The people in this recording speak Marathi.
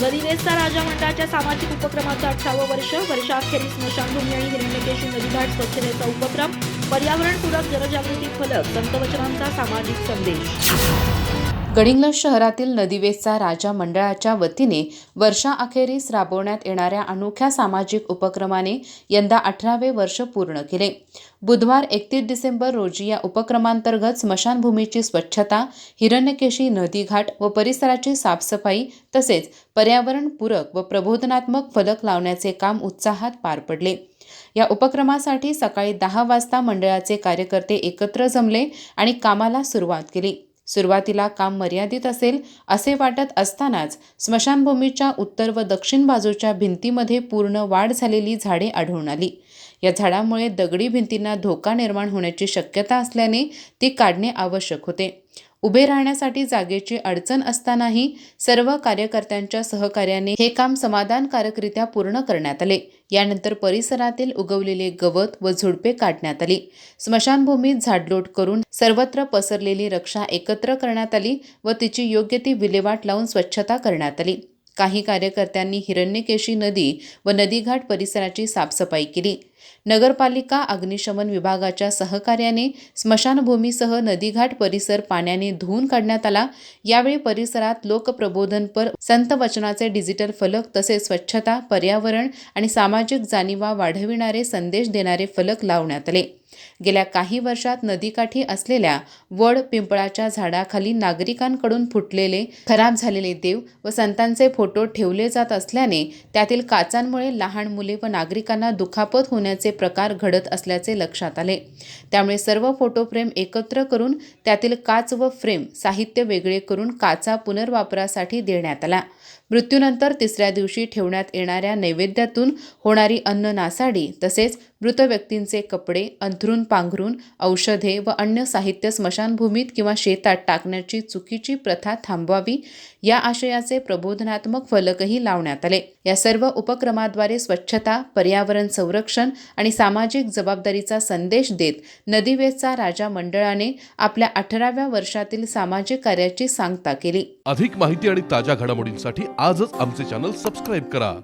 नदीवेसचा राजा मंडळाच्या सामाजिक उपक्रमाचं 18वं वर्ष. वर्षाअखेरीस स्मशानभूमी आणि हिरण्यकेशी नदीघाट स्वच्छतेचा उपक्रम. पर्यावरणपूरक जनजागृती फलक. संतवचनांचा सामाजिक संदेश. गडिंग्लज शहरातील नदीवेसचा राजा मंडळाच्या वतीने वर्षाअखेरीस राबवण्यात येणाऱ्या अनोख्या सामाजिक उपक्रमाने यंदा 18वे वर्ष पूर्ण केले. बुधवार 31 डिसेंबर रोजी या उपक्रमांतर्गत स्मशानभूमीची स्वच्छता, हिरण्यकेशी नदीघाट व परिसराची साफसफाई तसेच पर्यावरणपूरक व प्रबोधनात्मक फलक लावण्याचे काम उत्साहात पार पडले. या उपक्रमासाठी सकाळी 10 वाजता मंडळाचे कार्यकर्ते एकत्र जमले आणि कामाला सुरुवात केली. सुरुवातीला काम मर्यादित असेल असे वाटत असतानाच स्मशानभूमीच्या उत्तर व दक्षिण बाजूच्या भिंतीमध्ये पूर्ण वाढ झालेली झाडे आढळून आली. या झाडामुळे दगडी भिंतींना धोका निर्माण होण्याची शक्यता असल्याने ती काढणे आवश्यक होते. उभे राहण्यासाठी जागेची अडचण असतानाही सर्व कार्यकर्त्यांच्या सहकार्याने हे काम समाधानकारकरित्या पूर्ण करण्यात आले. यानंतर परिसरातील उगवलेले गवत व झुडपे काढण्यात आली. स्मशानभूमीत झाडलोट करून सर्वत्र पसरलेली रक्षा एकत्र करण्यात आली व तिची योग्य ती विल्हेवाट लावून स्वच्छता करण्यात आली. काही कार्यकर्त्यांनी हिरण्यकेशी नदी व नदीघाट परिसराची साफसफाई केली. नगरपालिका अग्निशमन विभागाच्या सहकार्याने स्मशानभूमीसह नदीघाट परिसर पाण्याने धुवून काढण्यात आला. यावेळी परिसरात लोकप्रबोधनपर संतवचनाचे डिजिटल फलक तसेच स्वच्छता, पर्यावरण आणि सामाजिक जाणीवा वाढविणारे संदेश देणारे फलक लावण्यात आले. गेल्या काही वर्षात नदीकाठी असलेल्या वड पिंपळाच्या झाडाखाली नागरिकांकडून फुटलेले, खराब झालेले देव व संतांचे फोटो ठेवले जात असल्याने त्यातील काचांमुळे लहान मुले व नागरिकांना दुखापत होण्याचे प्रकार घडत असल्याचे लक्षात आले. त्यामुळे सर्व फोटो फ्रेम एकत्र करून त्यातील काच व फ्रेम साहित्य वेगळे करून काचा पुनर्वापरासाठी देण्यात आला. मृत्यूनंतर तिसऱ्या दिवशी ठेवण्यात येणाऱ्या नैवेद्यातून होणारी अन्न नासाडी तसेच मृत व्यक्तींचे कपडे, अंथरूण पांघरून, औषधे व अन्य साहित्य स्मशानभूमीत किंवा शेतात टाकण्याची चुकीची प्रथा थांबवावी या आशयाचे प्रबोधनात्मक फलकही लावण्यात आले. या सर्व उपक्रमाद्वारे स्वच्छता, पर्यावरण संरक्षण आणि सामाजिक जबाबदारीचा संदेश देत नदीवेसचा राजा मंडळाने आपल्या 18व्या वर्षातील सामाजिक कार्याची सांगता केली. अधिक माहिती आणि ताज्या घडामोडींसाठी आजच आमचे चॅनल सबस्क्राईब करा.